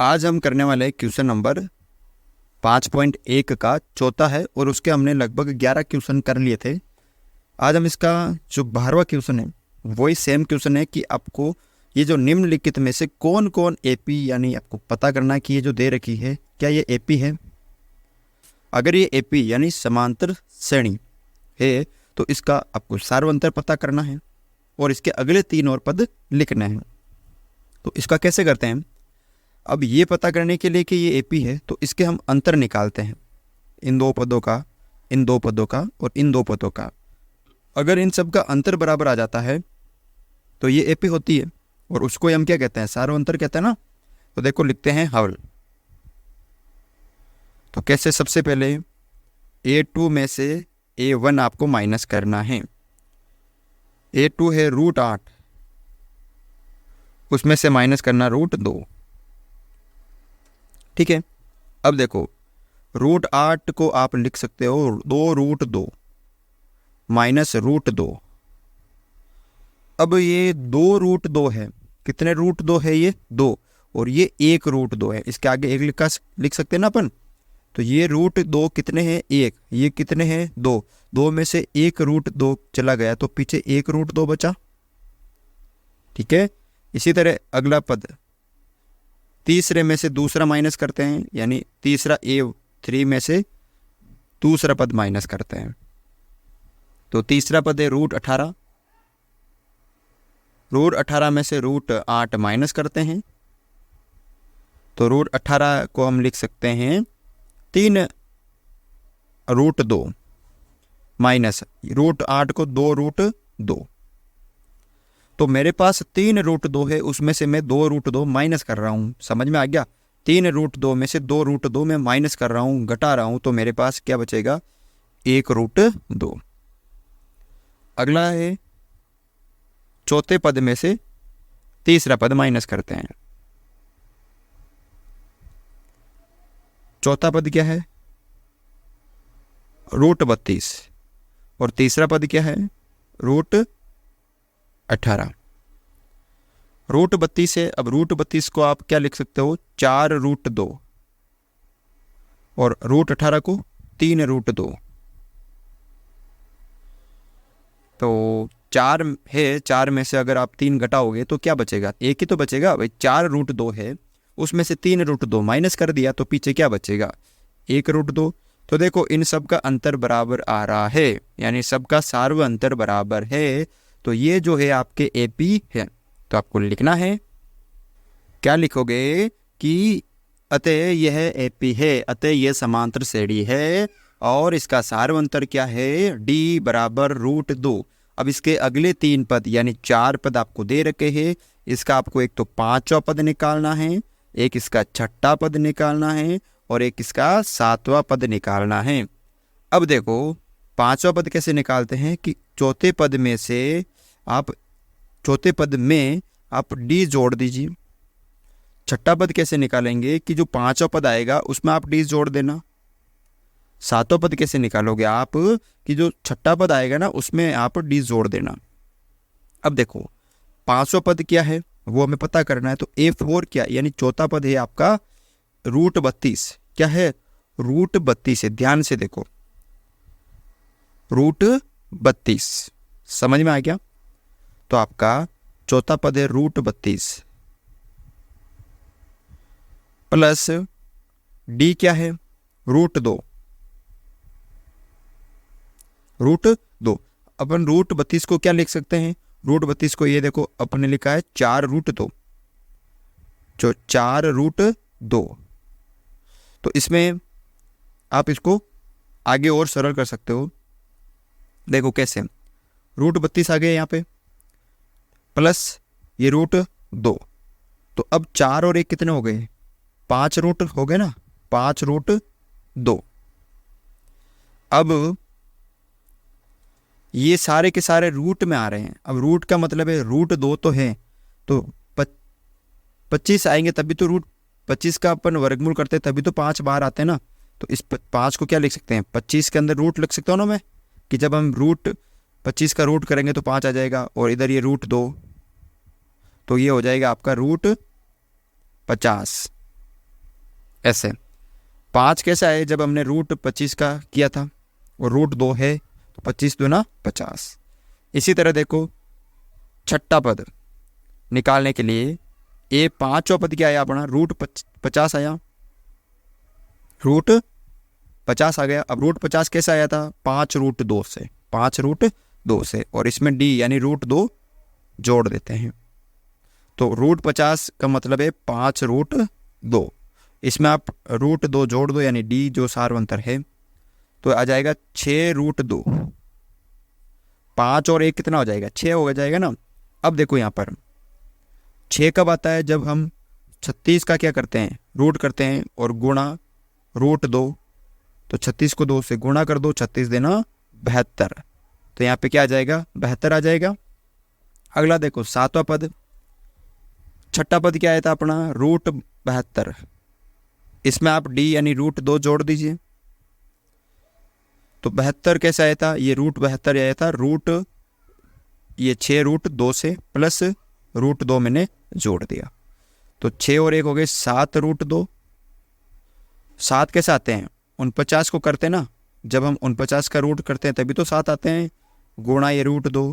आज हम करने वाले हैं क्वेश्चन नंबर 5.1 का चौथा है और उसके हमने लगभग 11 क्वेश्चन कर लिए थे। आज हम इसका जो 12वां क्वेश्चन है वही सेम क्वेश्चन है कि आपको ये जो निम्नलिखित में से कौन कौन एपी यानी आपको पता करना है कि ये जो दे रखी है क्या ये एपी है। अगर ये एपी यानी समांतर श्रेणी है तो इसका आपको सार्वंतर पता करना है और इसके अगले 3 और पद लिखने हैं। तो इसका कैसे करते हैं? अब ये पता करने के लिए कि ये एपी है तो इसके हम अंतर निकालते हैं, इन दो पदों का, इन दो पदों का और इन दो पदों का। अगर इन सब का अंतर बराबर आ जाता है तो ये एपी होती है और उसको हम क्या कहते हैं? सार्वंतर कहते हैं ना। तो देखो लिखते हैं हल। तो कैसे? सबसे पहले A2 में से A1 आपको माइनस करना है। A2 है √8, उसमें से माइनस करना √2। ठीक है। अब देखो √8 को आप लिख सकते हो 2√2 माइनस √2। अब ये 2√2 है, कितने √2 है? ये 2 और ये 1√2 है। इसके आगे एक लिख सकते हैं ना अपन। तो ये √2 कितने हैं? 1। ये कितने हैं? 2। 2 में से 1√2 चला गया तो पीछे 1√2 बचा। ठीक है। इसी तरह अगला पद, तीसरे में से दूसरा माइनस करते हैं, यानी तीसरा A3 में से दूसरा पद माइनस करते हैं। तो तीसरा पद है √18, √18 में से √8 माइनस करते हैं। तो √18 को हम लिख सकते हैं 3√2 माइनस √8 को 2√2। तो मेरे पास 3√2 है, उसमें से मैं 2√2 माइनस कर रहा हूँ। समझ में आ गया? 3√2 में से 2√2 मैं माइनस कर रहा हूँ, घटा रहा हूँ। तो मेरे पास क्या बचेगा? 1√2। अगला है चौथे पद में से तीसरा पद माइनस करते हैं। चौथा पद क्या है? √32 और तीसरा पद क्या है? √18। √32 है। अब √32 को आप क्या लिख सकते हो? 4√2 और √18 को 3√2। तो 4 है, 4 में से अगर आप 3 घटाओगे तो क्या बचेगा? एक ही तो बचेगा भाई। 4√2 है, उसमें से 3√2 माइनस कर दिया तो पीछे क्या बचेगा? 1√2। तो देखो इन सब का अंतर बराबर आ रहा है, यानी सबका सार्व अंतर बराबर है। तो ये जो है आपके एपी है। तो आपको लिखना है, क्या लिखोगे कि अतः यह एपी है, अतः यह समांतर श्रेणी है और इसका सार्व अंतर क्या है? D बराबर √2। अब इसके अगले 3 पद यानी 4 पद आपको दे रखे हैं। इसका आपको एक तो 5वां पद निकालना है, एक इसका 6ठा पद निकालना है और एक इसका 7वां पद निकालना है। अब देखो 5वां पद कैसे निकालते हैं कि चौथे पद में आप D जोड़ दीजिए। 6ठा पद कैसे निकालेंगे कि जो 5वां पद आएगा उसमें आप D जोड़ देना। 7वां पद कैसे निकालोगे आप कि जो 6ठा पद आएगा ना उसमें आप D जोड़ देना। अब देखो 5वां पद क्या है वो हमें पता करना है। तो A4 क्या यानी चौथा पद है आपका √32। क्या है? √32 है। ध्यान से देखो √32 समझ में आ गया? तो आपका चौथा पद है √32 प्लस D क्या है? √2। √2 अपन √32 को क्या लिख सकते हैं? √32 को ये देखो अपने लिखा है 4√2, जो 4√2। तो इसमें आप इसको आगे और सरल कर सकते हो। देखो कैसे? √32 आ गए यहाँ पे प्लस ये √2। तो अब 4 और 1 कितने हो गए? 5 रूट हो गए ना, 5√2। अब ये सारे के सारे रूट में आ रहे हैं। अब रूट का मतलब है √2 तो है, तो 25 आएंगे तभी तो 25 का अपन वर्गमूल करते हैं तभी तो 5 बाहर आते हैं ना। तो इस 5 को क्या लिख सकते हैं? 25 के अंदर रूट लिख सकता हूँ ना मैं, कि जब हम 25 का रूट करेंगे तो 5 आ जाएगा और इधर ये √2, तो ये हो जाएगा आपका √50। ऐसे। 5 कैसे आए, जब हमने रूट 25 का किया था और रूट 2 है तो 25 दूना 50। इसी तरह देखो छठा पद निकालने के लिए ये पाँचवा पद क्या आया अपना, रूट 50 आया, रूट 50 आ गया। अब रूट 50 कैसे आया था, 5 रूट 2 से, 5 रूट 2 से, और इसमें डी यानी रूट 2 जोड़ देते हैं। तो रूट 50 का मतलब है 5 रूट 2, इसमें आप रूट 2 जोड़ दो यानी डी जो सार्वंतर है, तो आ जाएगा 6 रूट 2। 5 और 1 कितना हो जाएगा, 6 हो जाएगा ना। अब देखो यहाँ पर 6 कब आता है, जब हम 36 का क्या करते हैं, रूट करते हैं और गुणा रूट 2, तो 36 को 2 से गुणा कर दो, 36 देना 72, तो यहाँ पे क्या आ जाएगा, 72 आ जाएगा। अगला देखो 7वां पद, छठा पद क्या आया था अपना, रूट 72, इसमें आप डी यानी रूट 2 जोड़ दीजिए। तो 72 कैसे आया था, ये रूट 72 आया था, रूट ये 6 रूट 2 से प्लस रूट 2 मैंने जोड़ दिया, तो 6 और 1 हो गए 7 रूट 2। 7 कैसे आते हैं, 49 को करते ना, जब हम 49 का रूट करते हैं तभी तो 7 आते हैं, गुणा ये रूट 2,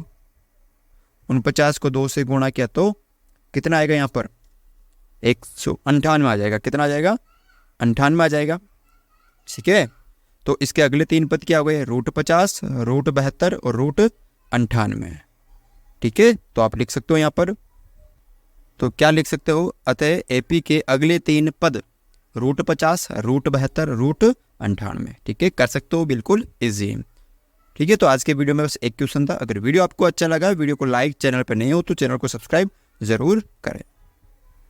49 को 2 से गुणा किया तो कितना आएगा यहाँ पर, 198 आ जाएगा। कितना आ जाएगा, 98 आ जाएगा। ठीक है, तो इसके अगले 3 पद क्या हो गए, रूट 50, रूट 72 और रूट 98। ठीक है, तो आप लिख सकते हो यहाँ पर, तो क्या लिख सकते हो, अतः एपी के अगले 3 पद रूट 50, रूट 72, रूट 98। ठीक है, कर सकते हो, बिल्कुल इजी। ठीक है, तो आज के वीडियो में बस एक क्वेश्चन था। अगर वीडियो आपको अच्छा लगा, वीडियो को लाइक, चैनल पर नए हो तो चैनल को सब्सक्राइब जरूर करें।